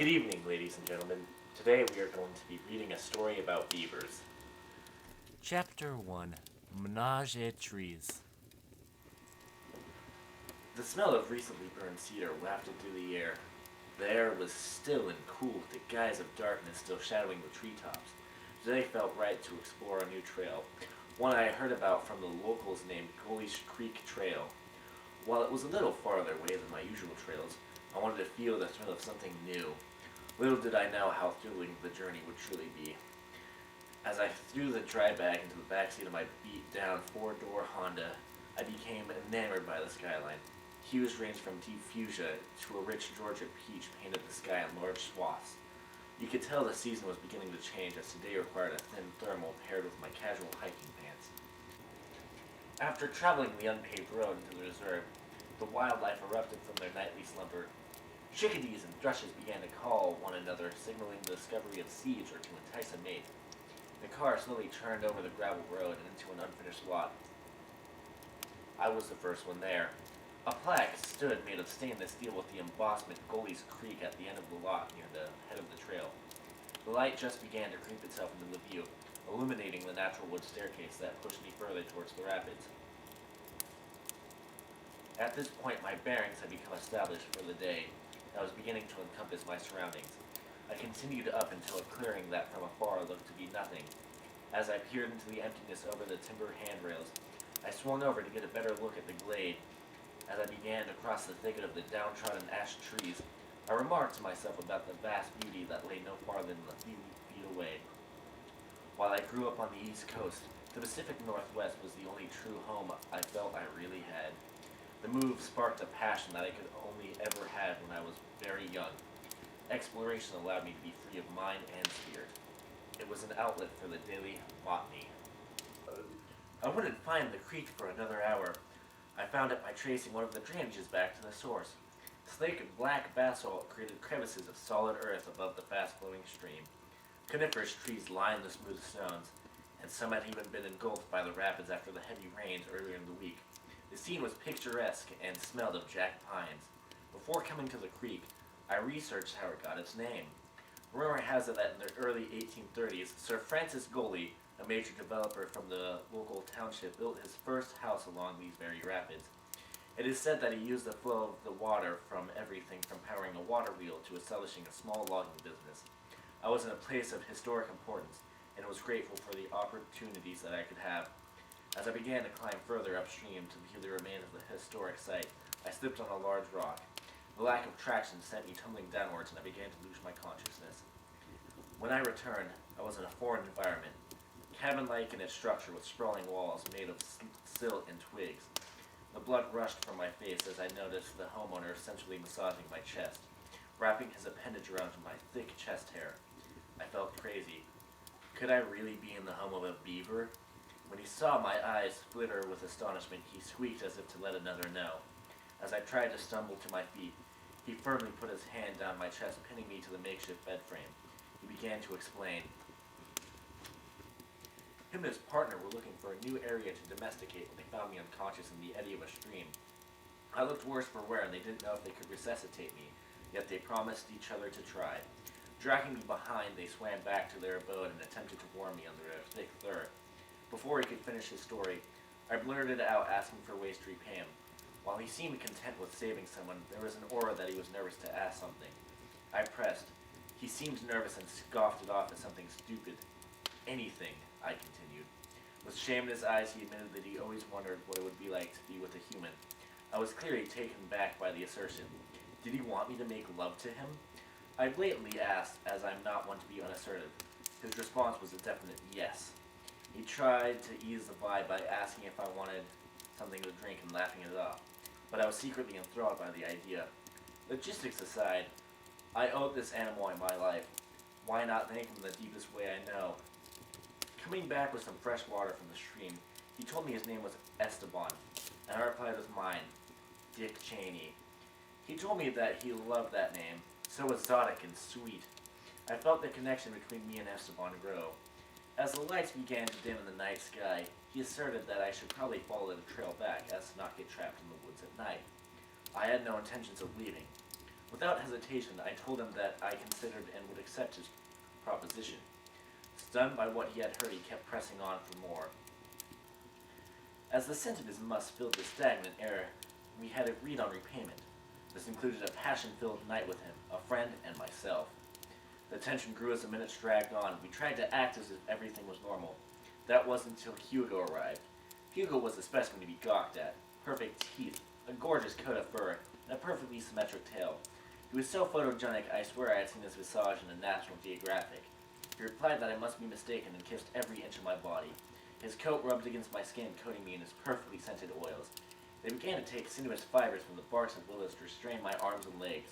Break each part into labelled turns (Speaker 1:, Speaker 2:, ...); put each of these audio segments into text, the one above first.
Speaker 1: Good evening, ladies and gentlemen. Today we are going to be reading a story about beavers.
Speaker 2: Chapter 1 Ménage trees.
Speaker 1: The smell of recently burned cedar wafted through the air. The air was still and cool, with the guise of darkness still shadowing the treetops. Today felt right to explore a new trail, one I heard about from the locals named Gully's Creek Trail. While it was a little farther away than my usual trails, I wanted to feel the thrill of something new. Little did I know how thrilling the journey would truly be. As I threw the dry bag into the backseat of my beat-down four-door Honda, I became enamored by the skyline. Hues ranged from deep fuchsia to a rich Georgia peach painted the sky in large swaths. You could tell the season was beginning to change, as today required a thin thermal paired with my casual hiking pants. After traveling the unpaved road into the reserve, the wildlife erupted from their nightly slumber. Chickadees and thrushes began to call one another, signaling the discovery of seeds or to entice a mate. The car slowly turned over the gravel road and into an unfinished lot. I was the first one there. A plaque stood made of stainless steel with the embossment Gully's Creek at the end of the lot near the head of the trail. The light just began to creep itself into the view, illuminating the natural wood staircase that pushed me further towards the rapids. At this point, my bearings had become established for the day, and I was beginning to encompass my surroundings. I continued up until a clearing that from afar looked to be nothing. As I peered into the emptiness over the timber handrails, I swung over to get a better look at the glade. As I began to cross the thicket of the downtrodden ash trees, I remarked to myself about the vast beauty that lay no farther than a few feet away. While I grew up on the East Coast, the Pacific Northwest was the only true home I felt I really had. The move sparked a passion that I could only ever have when I was very young. Exploration allowed me to be free of mind and spirit. It was an outlet for the daily monotony. I wouldn't find the creek for another hour. I found it by tracing one of the drainages back to the source. Slaked black basalt created crevices of solid earth above the fast-flowing stream. Coniferous trees lined the smooth stones, and some had even been engulfed by the rapids after the heavy rains earlier in the week. The scene was picturesque and smelled of jack pines. Before coming to the creek, I researched how it got its name. Rumor has it that in the early 1830s, Sir Francis Gully, a major developer from the local township, built his first house along these very rapids. It is said that he used the flow of the water from everything from powering a water wheel to establishing a small logging business. I was in a place of historic importance, and was grateful for the opportunities that I could have. As I began to climb further upstream to view the remains of the historic site, I slipped on a large rock. The lack of traction sent me tumbling downwards, and I began to lose my consciousness. When I returned, I was in a foreign environment, cabin-like in its structure with sprawling walls made of silt and twigs. The blood rushed from my face as I noticed the homeowner essentially massaging my chest, wrapping his appendage around my thick chest hair. I felt crazy. Could I really be in the home of a beaver? When he saw my eyes flitter with astonishment, he squeaked as if to let another know. As I tried to stumble to my feet, he firmly put his hand down my chest, pinning me to the makeshift bed frame. He began to explain. Him and his partner were looking for a new area to domesticate when they found me unconscious in the eddy of a stream. I looked worse for wear, and they didn't know if they could resuscitate me, yet they promised each other to try. Dragging me behind, they swam back to their abode and attempted to warm me under their thick fur. Before he could finish his story, I blurted out asking for ways to repay him. While he seemed content with saving someone, there was an aura that he was nervous to ask something. I pressed. He seemed nervous and scoffed it off as something stupid. Anything, I continued. With shame in his eyes, he admitted that he always wondered what it would be like to be with a human. I was clearly taken back by the assertion. Did he want me to make love to him? I blatantly asked, as I'm not one to be unassertive. His response was a definite yes. He tried to ease the vibe by asking if I wanted something to drink and laughing it off, but I was secretly enthralled by the idea. Logistics aside, I owed this animal in my life. Why not thank him in the deepest way I know? Coming back with some fresh water from the stream, he told me his name was Esteban, and I replied with mine, Dick Cheney. He told me that he loved that name, so exotic and sweet. I felt the connection between me and Esteban grow. As the lights began to dim in the night sky, he asserted that I should probably follow the trail back as to not get trapped in the woods at night. I had no intentions of leaving. Without hesitation, I told him that I considered and would accept his proposition. Stunned by what he had heard, he kept pressing on for more. As the scent of his musk filled the stagnant air, we had agreed on repayment. This included a passion-filled night with him, a friend, and myself. The tension grew as the minutes dragged on. We tried to act as if everything was normal. That wasn't until Hugo arrived. Hugo was a specimen to be gawked at. Perfect teeth, a gorgeous coat of fur, and a perfectly symmetric tail. He was so photogenic, I swear I had seen his visage in the National Geographic. He replied that I must be mistaken and kissed every inch of my body. His coat rubbed against my skin, coating me in his perfectly scented oils. They began to take sinuous fibers from the barks of willows to restrain my arms and legs.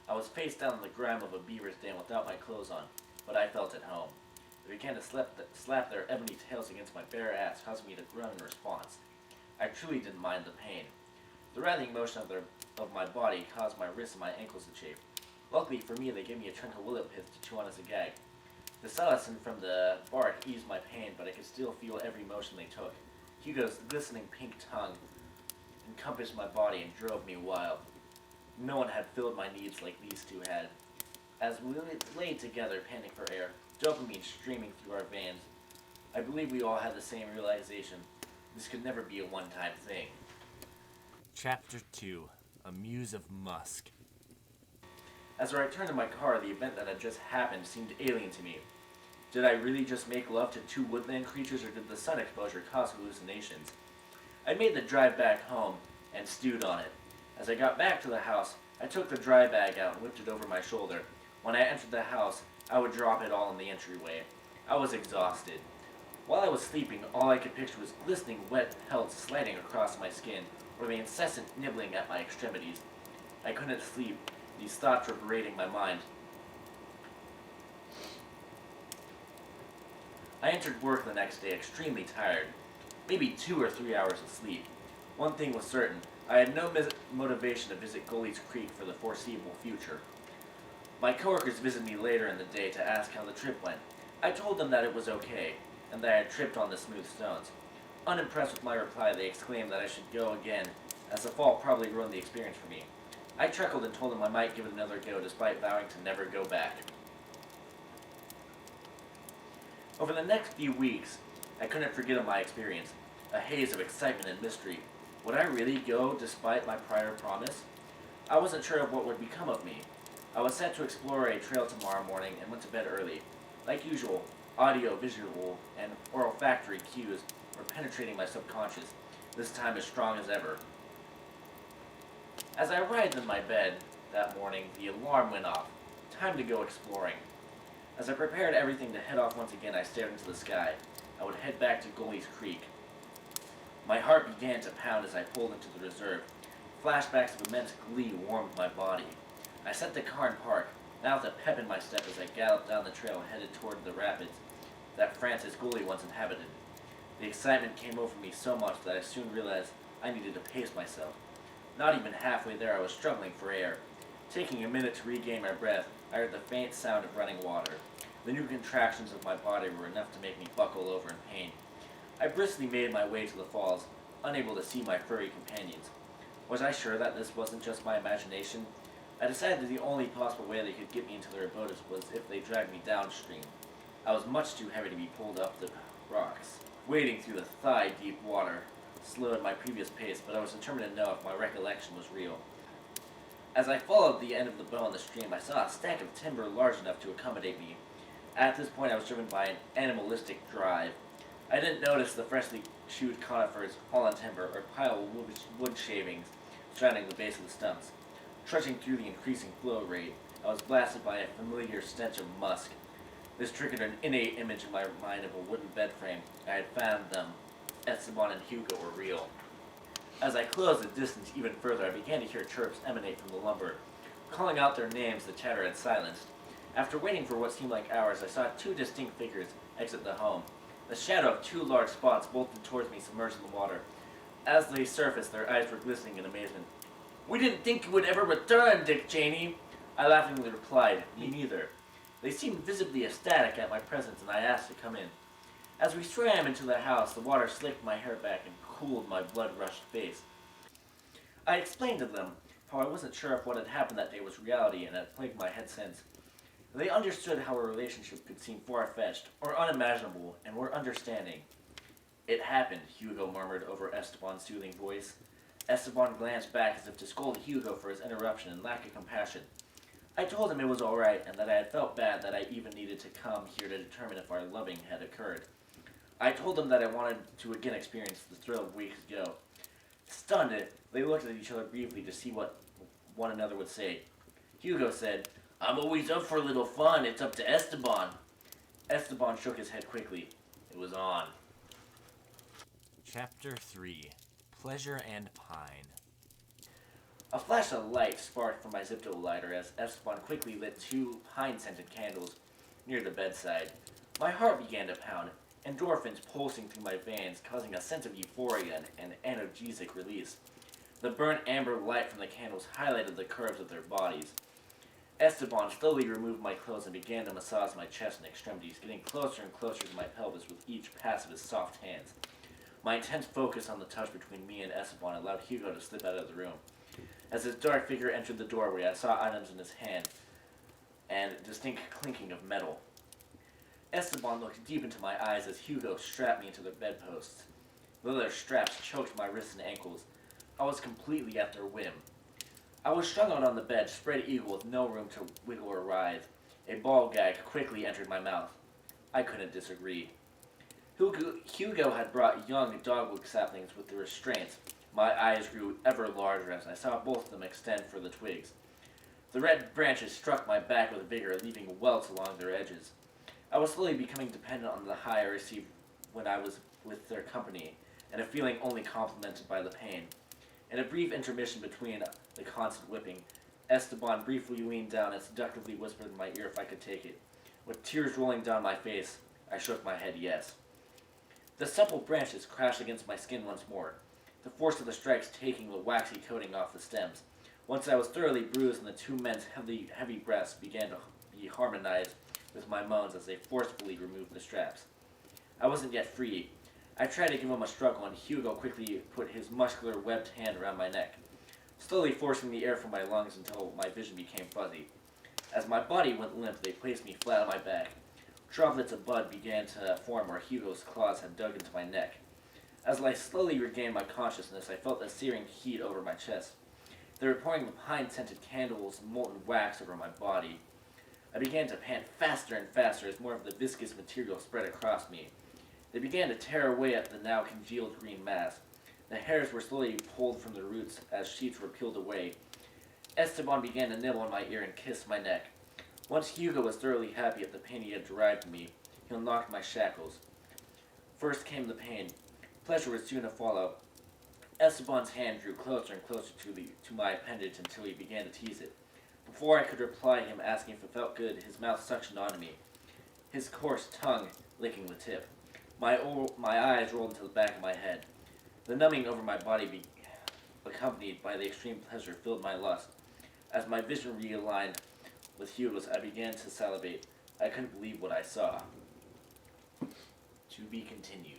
Speaker 1: I was face down on the grime of a beaver's den without my clothes on, but I felt at home. They began to slap their ebony tails against my bare ass, causing me to groan in response. I truly didn't mind the pain. The writhing motion of my body caused my wrists and my ankles to chafe. Luckily for me, they gave me a chunk of willow pith to chew on as a gag. The salicin from the bark eased my pain, but I could still feel every motion they took. Hugo's glistening pink tongue encompassed my body and drove me wild. No one had filled my needs like these two had. As we lay together, panting for air, dopamine streaming through our veins, I believe we all had the same realization. This could never be a one-time thing.
Speaker 2: Chapter 2. A Muse of Musk.
Speaker 1: As I returned to my car, the event that had just happened seemed alien to me. Did I really just make love to two woodland creatures, or did the sun exposure cause hallucinations? I made the drive back home and stewed on it. As I got back to the house, I took the dry bag out and whipped it over my shoulder. When I entered the house, I would drop it all in the entryway. I was exhausted. While I was sleeping, all I could picture was glistening wet pelts sliding across my skin, or the incessant nibbling at my extremities. I couldn't sleep. These thoughts were berating my mind. I entered work the next day extremely tired. Maybe 2 or 3 hours of sleep. One thing was certain. I had no motivation to visit Goldie's Creek for the foreseeable future. My coworkers visited me later in the day to ask how the trip went. I told them that it was okay, and that I had tripped on the smooth stones. Unimpressed with my reply, they exclaimed that I should go again, as the fall probably ruined the experience for me. I chuckled and told them I might give it another go, despite vowing to never go back. Over the next few weeks, I couldn't forget my experience, a haze of excitement and mystery. Would I really go despite my prior promise? I wasn't sure of what would become of me. I was set to explore a trail tomorrow morning and went to bed early. Like usual, audio, visual, and olfactory cues were penetrating my subconscious, this time as strong as ever. As I arrived in my bed that morning, the alarm went off. Time to go exploring. As I prepared everything to head off once again, I stared into the sky. I would head back to Goldie's Creek. My heart began to pound as I pulled into the reserve. Flashbacks of immense glee warmed my body. I set the car in park, now with a pep in my step as I galloped down the trail headed toward the rapids that Francis Goldie once inhabited. The excitement came over me so much that I soon realized I needed to pace myself. Not even halfway there, I was struggling for air. Taking a minute to regain my breath, I heard the faint sound of running water. The new contractions of my body were enough to make me buckle over in pain. I briskly made my way to the falls, unable to see my furry companions. Was I sure that this wasn't just my imagination? I decided that the only possible way they could get me into their boats was if they dragged me downstream. I was much too heavy to be pulled up the rocks. Wading through the thigh-deep water slowed my previous pace, but I was determined to know if my recollection was real. As I followed the end of the bow in the stream, I saw a stack of timber large enough to accommodate me. At this point, I was driven by an animalistic drive. I didn't notice the freshly chewed conifers, fallen timber, or pile of wood shavings surrounding the base of the stumps. Trudging through the increasing flow rate, I was blasted by a familiar stench of musk. This triggered an innate image in my mind of a wooden bed frame. I had found them. Esteban and Hugo were real. As I closed the distance even further, I began to hear chirps emanate from the lumber. Calling out their names, the chatter had silenced. After waiting for what seemed like hours, I saw 2 distinct figures exit the home. The shadow of 2 large spots bolted towards me, submerged in the water. As they surfaced, their eyes were glistening in amazement. "We didn't think you would ever return, Dick Cheney," I laughingly replied. "Me neither." They seemed visibly ecstatic at my presence, and I asked to come in. As we swam into the house, the water slicked my hair back and cooled my blood-rushed face. I explained to them how I wasn't sure if what had happened that day was reality and had plagued my head since. They understood how a relationship could seem far-fetched or unimaginable and were understanding. "It happened," Hugo murmured over Esteban's soothing voice. Esteban glanced back as if to scold Hugo for his interruption and lack of compassion. I told him it was alright and that I had felt bad that I even needed to come here to determine if our loving had occurred. I told him that I wanted to again experience the thrill of weeks ago. Stunned, they looked at each other briefly to see what one another would say. Hugo said, "I'm always up for a little fun. It's up to Esteban." Esteban shook his head quickly. It was on.
Speaker 2: Chapter 3. Pleasure and Pine.
Speaker 1: A flash of light sparked from my Zipto lighter as Esteban quickly lit 2 pine-scented candles near the bedside. My heart began to pound, endorphins pulsing through my veins, causing a sense of euphoria and analgesic release. The burnt amber light from the candles highlighted the curves of their bodies. Esteban slowly removed my clothes and began to massage my chest and extremities, getting closer and closer to my pelvis with each pass of his soft hands. My intense focus on the touch between me and Esteban allowed Hugo to slip out of the room. As his dark figure entered the doorway, I saw items in his hand and distinct clinking of metal. Esteban looked deep into my eyes as Hugo strapped me into the bedposts. The leather straps choked my wrists and ankles. I was completely at their whim. I was strung out on the bed, spread eagle with no room to wiggle or writhe. A ball gag quickly entered my mouth. I couldn't disagree. Hugo had brought young dogwood saplings with the restraints. My eyes grew ever larger as I saw both of them extend for the twigs. The red branches struck my back with vigor, leaving welts along their edges. I was slowly becoming dependent on the high I received when I was with their company, and a feeling only complemented by the pain. In a brief intermission between the constant whipping, Esteban briefly leaned down and seductively whispered in my ear if I could take it. With tears rolling down my face, I shook my head yes. The supple branches crashed against my skin once more, the force of the strikes taking the waxy coating off the stems. Once I was thoroughly bruised and the 2 men's heavy breaths began to be harmonized with my moans as they forcefully removed the straps. I wasn't yet free. I tried to give him a struggle and Hugo quickly put his muscular webbed hand around my neck, slowly forcing the air from my lungs until my vision became fuzzy. As my body went limp, they placed me flat on my back. Droplets of blood began to form where Hugo's claws had dug into my neck. As I slowly regained my consciousness, I felt a searing heat over my chest. They were pouring the pine-scented candles and molten wax over my body. I began to pant faster and faster as more of the viscous material spread across me. They began to tear away at the now congealed green mass. The hairs were slowly pulled from the roots as sheets were peeled away. Esteban began to nibble on my ear and kiss my neck. Once Hugo was thoroughly happy at the pain he had derived from me, he unlocked my shackles. First came the pain. Pleasure was soon to follow. Esteban's hand drew closer and closer to my appendage until he began to tease it. Before I could reply him asking if it felt good, his mouth suctioned onto me, his coarse tongue licking the tip. My eyes rolled into the back of my head. The numbing over my body, accompanied by the extreme pleasure, filled my lust. As my vision realigned with Hugo's, I began to salivate. I couldn't believe what I saw.
Speaker 2: To be continued.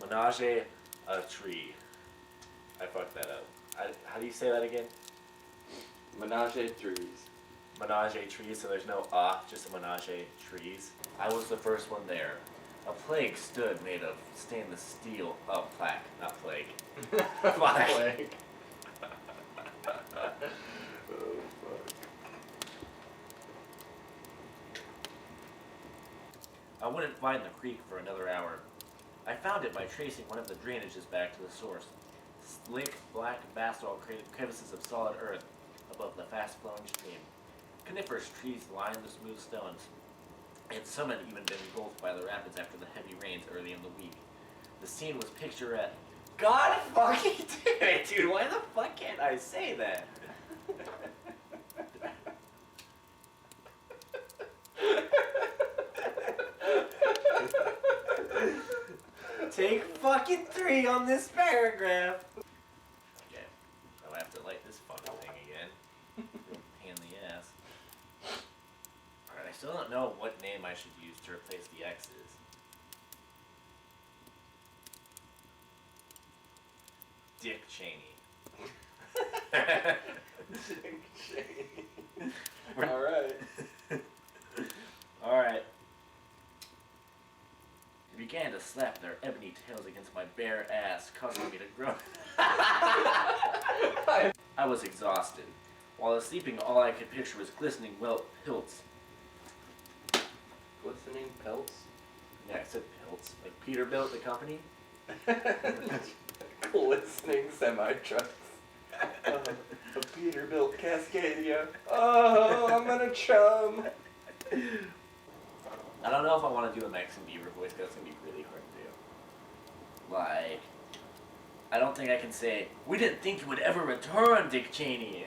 Speaker 2: Ménage a tree. I fucked that up. How do you say that again?
Speaker 3: Ménage trees.
Speaker 2: Ménage trees, so there's no just a ménage trees.
Speaker 1: I was the first one there. A plague stood made of stainless steel. Oh, plaque, not plague.
Speaker 3: Plague.
Speaker 1: I wouldn't find the creek for another hour. I found it by tracing one of the drainages back to the source. Slick, black basalt crevices of solid earth above the fast-flowing stream. Coniferous trees lined the smooth stones, and some had even been engulfed by the rapids after the heavy rains early in the week. The scene was picturesque. God fucking damn it, dude! Why the fuck can't I say that? Take fucking 3 on this paragraph. Okay, I'll have to light this fucking thing again. Pain in the ass. still don't know what name I should use to replace the X's. Dick Cheney.
Speaker 3: Alright.
Speaker 1: Alright. They began to slap their ebony tails against my bare ass, causing me to groan. I was exhausted. While I was sleeping, all I could picture was glistening hilts.
Speaker 3: Glistening pelts?
Speaker 1: Yeah, I said hilts. Like Peterbilt, the company?
Speaker 3: Glistening semi-trucks. A Peterbilt Cascadia. Oh, I'm gonna chum.
Speaker 1: I don't know if I want to do a Max and Beaver voice, because it's going to be really hard to do. Like, I don't think I can say, "We didn't think you would ever return, Dick Cheney."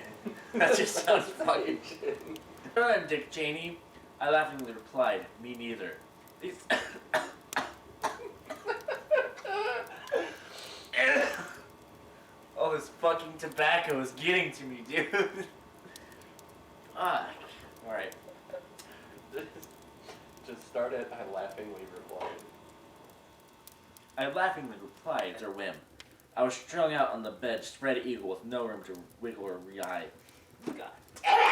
Speaker 1: That just sounds fucking... "Return, Dick Cheney." I laughingly replied, "Me neither." These... All this fucking tobacco is getting to me, dude. Fuck. Alright.
Speaker 3: Just start it. I laughingly replied.
Speaker 1: I laughingly replied at her whim. I was strung out on the bed, spread eagle, with no room to wiggle or re-eye. God damn